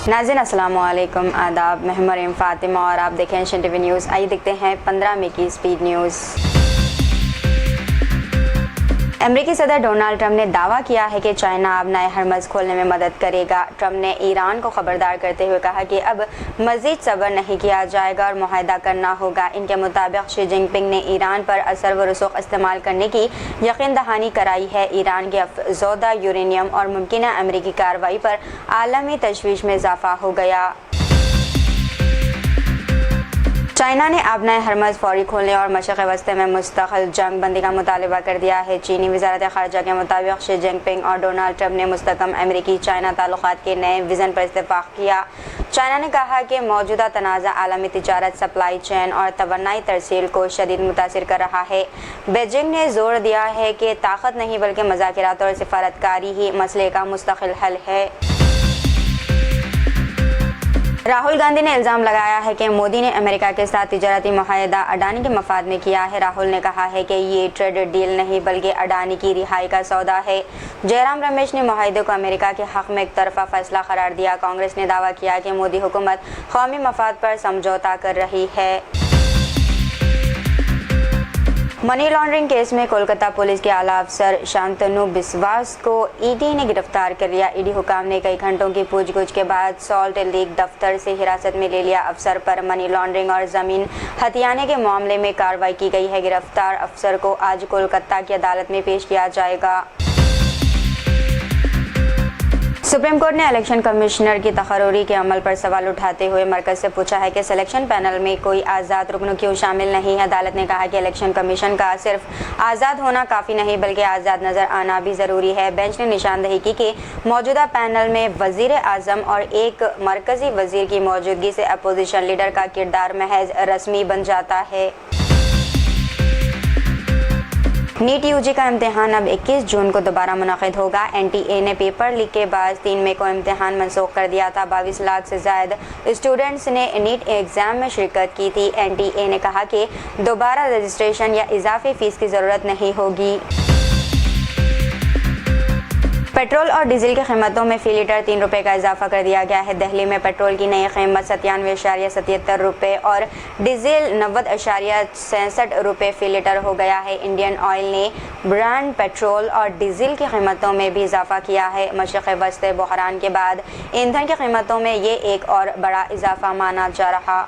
नाज़रीन अस्सलाम वालेकुम, आदाब। मैं मरीम फातिमा और आप देखें एशियन टीवी न्यूज़। आइए देखते हैं 15 मई की स्पीड न्यूज़। अमेरिकी सदर डोनाल्ड ट्रंप ने दावा किया है कि चाइना अब नए हरमज़ खोलने में मदद करेगा। ट्रंप ने ईरान को खबरदार करते हुए कहा कि अब मज़ीद सब्र नहीं किया जाएगा और मुआहदा करना होगा। इनके मुताबिक शी जिनपिंग ने ईरान पर असर व रसूख इस्तेमाल करने की यकीन दहानी कराई है। ईरान के अफज़ोदा यूरेनियम और मुमकिन अमेरिकी कार्रवाई पर आलमी तशवीश में इजाफा हो गया। चाइना ने अब नए हरमज़ फौरी खोलने और मशरक़ वस्ती में मुस्तकिल जंग बंदी का मुतालबा कर दिया है। चीनी वज़ारत ख़ारजा के मुताबिक शी जिनपिंग और डोनाल्ड ट्रंप ने मुस्तकम अमेरिकी चाइना ताल्लुक़ात के नए विज़न पर इत्तेफ़ाक़ किया। चाइना ने कहा कि मौजूदा तनाज़ा आलमी तिजारत, सप्लाई चेन और तवन्नाई तरसील को शदीद मुतासिर कर रहा है। बीजिंग ने जोर दिया है कि ताकत नहीं बल्कि मुज़ाकरात और सिफारतकारी ही मसले का मुस्तकिल हल है। राहुल गांधी ने इल्ज़ाम लगाया है कि मोदी ने अमेरिका के साथ तिजारती मुआहदा अडानी के मफाद में किया है। राहुल ने कहा है कि ये ट्रेड डील नहीं बल्कि अडानी की रिहाई का सौदा है। जयराम रमेश ने मुआहदे को अमेरिका के हक़ में एक तरफ़ा फैसला करार दिया। कांग्रेस ने दावा किया कि मोदी हुकूमत कौमी मफाद पर समझौता कर रही है। मनी लॉन्ड्रिंग केस में कोलकाता पुलिस के आला अफसर शांतनु बिस्वास को ईडी ने गिरफ्तार कर लिया। ईडी हुकाम ने कई घंटों की पूछगछ के बाद सॉल्ट लेक दफ्तर से हिरासत में ले लिया। अफसर पर मनी लॉन्ड्रिंग और ज़मीन हथियाने के मामले में कार्रवाई की गई है। गिरफ्तार अफसर को आज कोलकाता की अदालत में पेश किया जाएगा। सुप्रीम कोर्ट ने इलेक्शन कमिश्नर की तकर्री के अमल पर सवाल उठाते हुए मरकज़ से पूछा है कि सिलेक्शन पैनल में कोई आज़ाद रुकन क्यों शामिल नहीं है। अदालत ने कहा कि इलेक्शन कमीशन का सिर्फ आज़ाद होना काफ़ी नहीं बल्कि आज़ाद नज़र आना भी ज़रूरी है। बेंच ने निशानदेही की कि मौजूदा पैनल में वज़ीर आज़म और एक मरकज़ी वज़ीर की मौजूदगी से अपोजिशन लीडर का किरदार महज रस्मी बन जाता है। नीट यूजी का इम्तिहान अब 21 जून को दोबारा मुनक़िद होगा। एनटीए ने पेपर लीक के बाद 3 मई को इम्तिहान मनसूख कर दिया था। 22 लाख से ज़ायद स्टूडेंट्स ने नीट एग्ज़ाम में शिरकत की थी। एनटीए ने कहा कि दोबारा रजिस्ट्रेशन या इजाफी फ़ीस की ज़रूरत नहीं होगी। पेट्रोल और डीजल की कीमतों में फ़ी लीटर 3 रुपये का इजाफा कर दिया गया है। दिल्ली में पेट्रोल की नई कीमत 97.77 रुपये और डीजल 90.66 रुपये फ़ी लीटर हो गया है। इंडियन ऑयल ने ब्रांड पेट्रोल और डीजल की कीमतों में भी इजाफा किया है। मशरक़ वस्ती बहरान के बाद ईंधन की कीमतों में ये एक और बड़ा इजाफा माना जा रहा।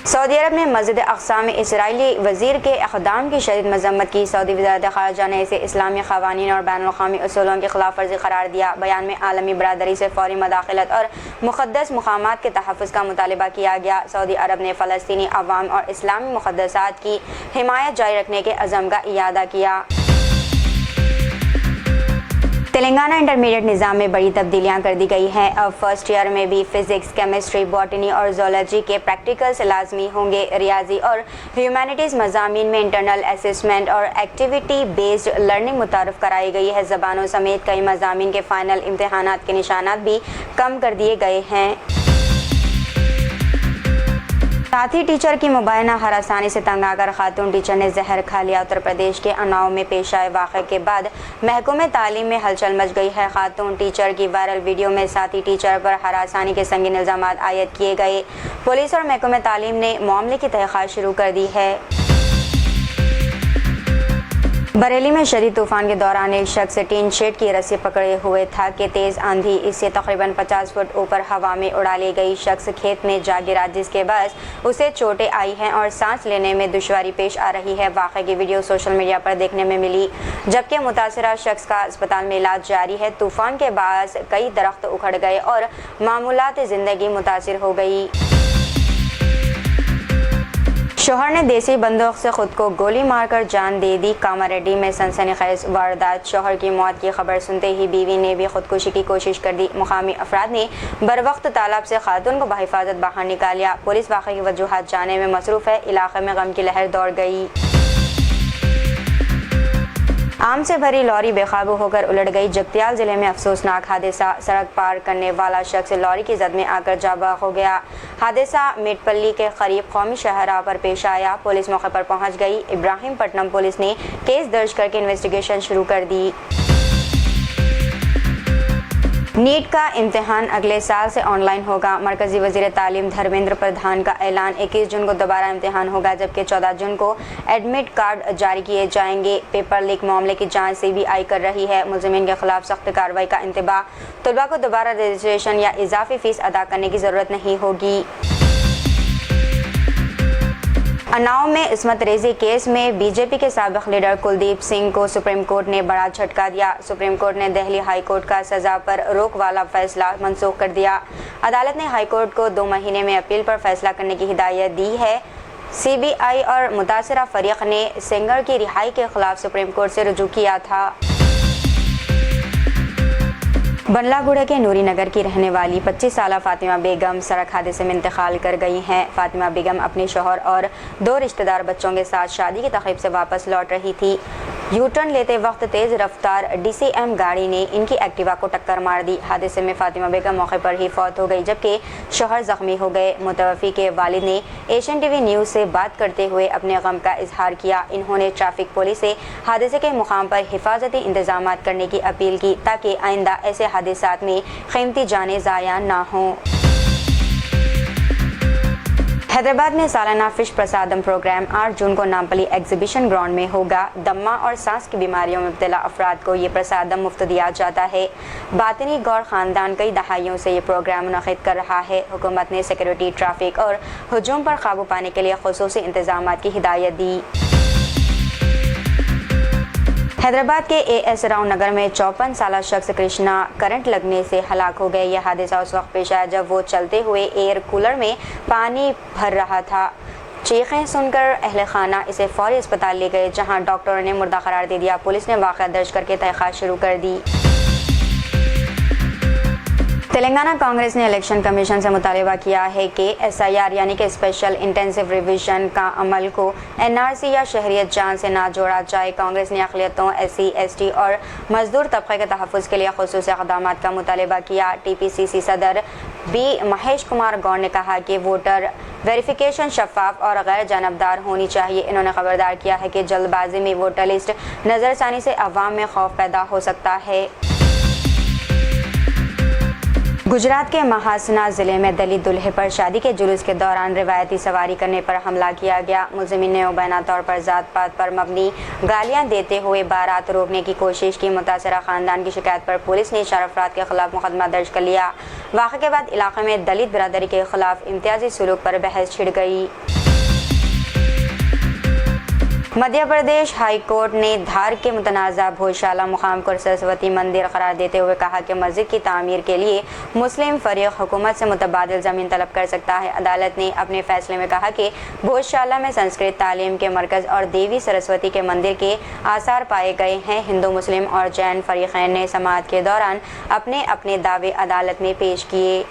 सऊदी अरब ने मस्जिद अक़सा में इसराइली वज़ीर के इक़दाम की शदीद मज़म्मत की। सऊदी वज़ारत ख़ारजा ने इसे इस्लामी क़वानीन और बैनुल-अक़वामी उसूलों की खिलाफ वर्जी करार दिया। बयान में आलमी बरादरी से फ़ौरी मदाख़लत और मुक़द्दस मक़ामात के तहफ़्फ़ुज़ का मुतालबा किया गया। सऊदी अरब ने फ़लस्तीनी अवाम और इस्लामी मुक़द्दसात की हिमायत जारी रखने के अज़म का इयादा किया। तेलंगाना इंटरमीडिएट निज़ाम में बड़ी तब्दीलियां कर दी गई हैं। अब फर्स्ट ईयर में भी फिज़िक्स, केमिस्ट्री, बॉटनी और ज़ूलॉजी के प्रैक्टिकल्स लाजमी होंगे। रियाजी और ह्यूमैनिटीज़ मज़ामीन में इंटरनल असेसमेंट और एक्टिविटी बेस्ड लर्निंग मुतारफ़ कराई गई है। ज़बानों समेत कई मज़ामीन के फ़ाइनल इम्तिहानात के निशानात भी कम कर दिए गए हैं। साथी टीचर की मुबैना हरासानी से तंग आकर खातून टीचर ने जहर खा लिया। उत्तर प्रदेश के उन्नाव में पेश आए वाक़े के बाद महकमे तालीम में हलचल मच गई है। खातून टीचर की वायरल वीडियो में साथी टीचर पर हरासानी के संगीन इल्ज़ाम आयद किए गए। पुलिस और महकमे तालीम ने मामले की तहक़ीक़ात शुरू कर दी है। बरेली में शदीद तूफ़ान के दौरान एक शख्स टीन शेड की रस्सी पकड़े हुए था कि तेज़ आंधी इससे तकरीबन 50 फुट ऊपर हवा में उड़ा ली गई। शख्स खेत में जा गिरा जिसके बाद उसे चोटें आई हैं और सांस लेने में दुश्वारी पेश आ रही है। वाक़े की वीडियो सोशल मीडिया पर देखने में मिली जबकि मुतासरा शख्स का अस्पताल में इलाज जारी है। तूफ़ान के बाद कई दरख्त उखड़ गए और मामूलात ज़िंदगी मुतासिर हो गई। शोहर ने देसी बंदूक से खुद को गोली मारकर जान दे दी। कामारेड्डी में सनसनीखेज वारदात। शोहर की मौत की खबर सुनते ही बीवी ने भी खुदकुशी की कोशिश कर दी। मुकामी अफराद ने बरवक्त तालाब से खातून को बहिफाजत बाहर निकाला। पुलिस वाक़े की वजूहात जानने में मसरूफ़ है। इलाके में गम की लहर दौड़ गई। आम से भरी लॉरी बेकाबू होकर उलट गई। जगतियाल जिले में अफसोसनाक हादसा। सड़क पार करने वाला शख्स लॉरी की जद में आकर जाबाक हो गया। हादसा मेटपल्ली के करीब कौमी शाहराह पर पेश आया। पुलिस मौके पर पहुंच गई। इब्राहिमपट्टनम पुलिस ने केस दर्ज करके इन्वेस्टिगेशन शुरू कर दी। नीट का इम्तिहान अगले साल से ऑनलाइन होगा। मरकजी वजीर तालीम धर्मेंद्र प्रधान का ऐलान। 21 जून को दोबारा इम्तिहान होगा, जबकि 14 जून को एडमिट कार्ड जारी किए जाएंगे। पेपर लीक मामले की जांच CBI कर रही है। मुलजिमीन के खिलाफ सख्त कार्रवाई का इंतबाह। तलबा को दोबारा रजिस्ट्रेशन या इजाफी फीस अदा करने की जरूरत नहीं होगी। अन्नाव में इस्मत रेजी केस में बीजेपी के साबिक लीडर कुलदीप सिंह को सुप्रीम कोर्ट ने बड़ा झटका दिया। सुप्रीम कोर्ट ने दिल्ली हाई कोर्ट का सजा पर रोक वाला फैसला मंसूख कर दिया। अदालत ने हाई कोर्ट को 2 महीने में अपील पर फैसला करने की हिदायत दी है। CBI और मुतासिरा फरीक ने सेंगर की रिहाई के खिलाफ सुप्रीम कोर्ट से रुजू किया था। बंडलागुड़ा के नूरी नगर की रहने वाली 25 साला फातिमा बेगम सड़क हादसे में इंतकाल कर गई हैं। फातिमा बेगम अपने शौहर और 2 रिश्तेदार बच्चों के साथ शादी की तकरीब से वापस लौट रही थी। U-टर्न लेते वक्त तेज रफ्तार DCM गाड़ी ने इनकी एक्टिवा को टक्कर मार दी। हादसे में फातिमा बेगम मौके पर ही फौत हो गई, जबकि शौहर जख्मी हो गए। मुतवफ़ी के वालिद ने एशियन TV न्यूज़ से बात करते हुए अपने गम का इजहार किया। इन्होंने ट्रैफिक पुलिस से हादसे के मुकाम पर हिफाजती इंतजाम करने की अपील की, ताकि आइंदा ऐसे हादसात में कीमती जानें ज़ाया ना हों। हैदराबाद में सालाना फिश प्रसादम प्रोग्राम 8 जून को नामपली एग्जीबिशन ग्राउंड में होगा। दम्मा और सांस की बीमारियों में मुब्तला अफराद को ये प्रसादम मुफ्त दिया जाता है। बातिनी गौर खानदान कई दहाइयों से ये प्रोग्राम मुनक़िद कर रहा है। हुकूमत ने सिक्योरिटी, ट्रैफिक और हुजूम पर काबू पाने के लिए खुसूसी इंतजामात की हिदायत दी। हैदराबाद के AS राव नगर में 54 साला शख्स कृष्णा करंट लगने से हलाक हो गए। यह हादसा उस वक्त पेश आया जब वो चलते हुए एयर कूलर में पानी भर रहा था। चीखें सुनकर अहले खाना इसे फौरी अस्पताल ले गए, जहां डॉक्टरों ने मुर्दा करार दे दिया। पुलिस ने वाक़या दर्ज करके तहक़ीक़ात शुरू कर दी। तेलंगाना कांग्रेस ने इलेक्शन कमीशन से मुतालिबा किया है कि SIR यानी कि स्पेशल इंटेंसिव रिवीजन का अमल को NRC या शहरियत जान से ना जोड़ा जाए। कांग्रेस ने अक़लियतों, SC, ST और मजदूर तबके के तहफ़्फ़ुज़ के लिए ख़ुसूसी इक़दामात का मुतालिबा किया। TPCC सदर B महेश कुमार गौड़ ने कहा कि वोटर वेरिफिकेशन शफ़ाफ और गैर जानबदार होनी चाहिए। इन्होंने खबरदार किया है कि जल्दबाजी में वोटर लिस्ट नज़रसानी से अवाम में खौफ पैदा हो सकता है। गुजरात के महासना ज़िले में दलित दूल्हे पर शादी के जुलूस के दौरान रिवायती सवारी करने पर हमला किया गया। मुलज़िमीन ने मुबैना तौर पर ज़ात पात पर मबनी गालियां देते हुए बारात रोकने की कोशिश की। मुतासरा ख़ानदान की शिकायत पर पुलिस ने 4 अफराद के खिलाफ मुकदमा दर्ज कर लिया। वाक़े के बाद इलाके में दलित बिरादरी के खिलाफ इम्तियाजी सलूक पर बहस छिड़ गई। मध्य प्रदेश हाई कोर्ट ने धार के मुतनाज़ा भोजशाला मुकाम को सरस्वती मंदिर करार देते हुए कहा कि मस्जिद की तामीर के लिए मुस्लिम फरीक हुकूमत से मुतबादिल ज़मीन तलब कर सकता है। अदालत ने अपने फैसले में कहा कि भोजशाला में संस्कृत तालीम के मरकज़ और देवी सरस्वती के मंदिर के आसार पाए गए हैं। हिंदू, मुस्लिम और जैन फरीक़ैन ने समाअत के दौरान अपने अपने दावे अदालत में पेश किए।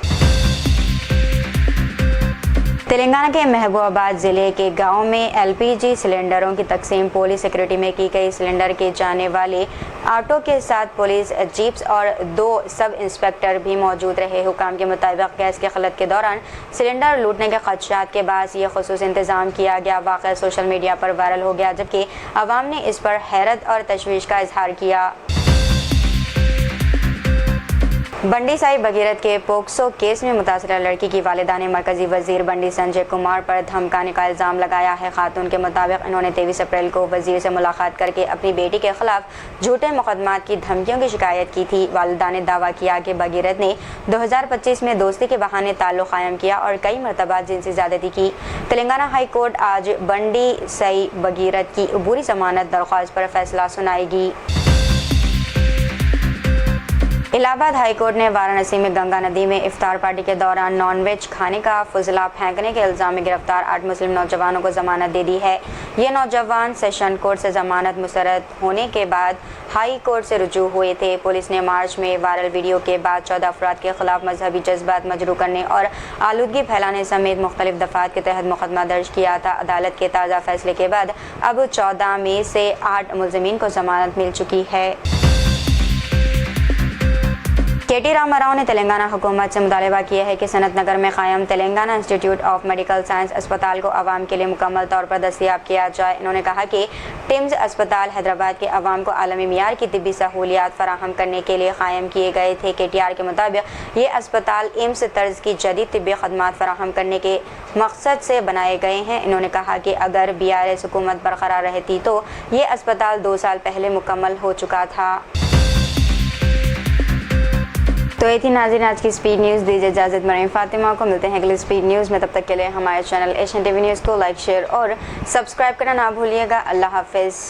तेलंगाना के महबूबाबाद ज़िले के गांव में LPG सिलेंडरों की तकसीम पुलिस सिक्योरिटी में की गई। सिलेंडर के जाने वाले ऑटो के साथ पुलिस जीप्स और 2 सब इंस्पेक्टर भी मौजूद रहे। हुकाम के मुताबिक गैस के खलत के दौरान सिलेंडर लूटने के खदशात के बाद ये खुसूसी इंतज़ाम किया गया। वाक़या सोशल मीडिया पर वायरल हो गया, जबकि अवाम ने इस पर हैरत और तशवीश का इजहार किया। बंडी साई भगीरथ के पोक्सो केस में मुतासरा लड़की की वालिदा ने मरकजी वजीर बंडी संजय कुमार पर धमकाने का इल्ज़ाम लगाया है। खातून के मुताबिक इन्होंने 23 अप्रैल को वजीर से मुलाकात करके अपनी बेटी के खिलाफ झूठे मुकदमात की धमकियों की शिकायत की थी। वालिदा ने दावा किया कि भगीरथ ने 2025 में दोस्ती के बहाने ताल्लुक़ कायम किया और कई मरतबा जिनसी ज़्यादती की। तेलंगाना हाई कोर्ट आज बंडी साई भगीरथ की अबूरी ज़मानत दरख्वास्त पर फैसला सुनाएगी। इलाहाबाद हाई कोर्ट ने वाराणसी में गंगा नदी में इफ्तार पार्टी के दौरान नॉनवेज खाने का फुजला फेंकने के इल्ज़ाम में गिरफ्तार 8 मुस्लिम नौजवानों को जमानत दे दी है। ये नौजवान सेशन कोर्ट से जमानत मुस्तरद होने के बाद हाई कोर्ट से रुजू हुए थे। पुलिस ने मार्च में वायरल वीडियो के बाद 14 अफराद के खिलाफ मजहबी जज्बात मजरू करने और आलूदगी फैलाने समेत मुख्तलिफ दफ़ात के तहत मुकदमा दर्ज किया था। अदालत के ताज़ा फैसले के बाद अब 14 में से 8 मुलज़िमीन को जमानत मिल चुकी है। KT रामाराव ने तेलंगाना हुकूमत से मुतालबा किया है कि सनत नगर में कायम Telangana institute of medical science अस्पताल को आवाम के लिए मुकम्मल तौर पर दस्तयाब किया जाए। इन्होंने कहा कि टिम्स अस्पताल हैदराबाद के आवाम को आलमी मियार की तिब्बी सहूलियात फराहम करने के लिए कायम किए गए थे। KTR के मुताबिक ये अस्पताल एम्स तर्ज की जदीद तिब्बी खदमात फराहम करने के मकसद से बनाए गए हैं। इन्होंने कहा कि अगर BRS हुकूमत बरकरार रहती तो ये अस्पताल 2 साल पहले मुकम्मल हो चुका था। तो ये थी नाज़रीन आज की स्पीड न्यूज़। दीजिए इजाज़त, मरीम फातिमा को मिलते हैं अगली स्पीड न्यूज़ में। तब तक के लिए हमारे चैनल एशियन TV न्यूज़ को लाइक, शेयर और सब्सक्राइब करना ना भूलिएगा। अल्लाह हाफिज़।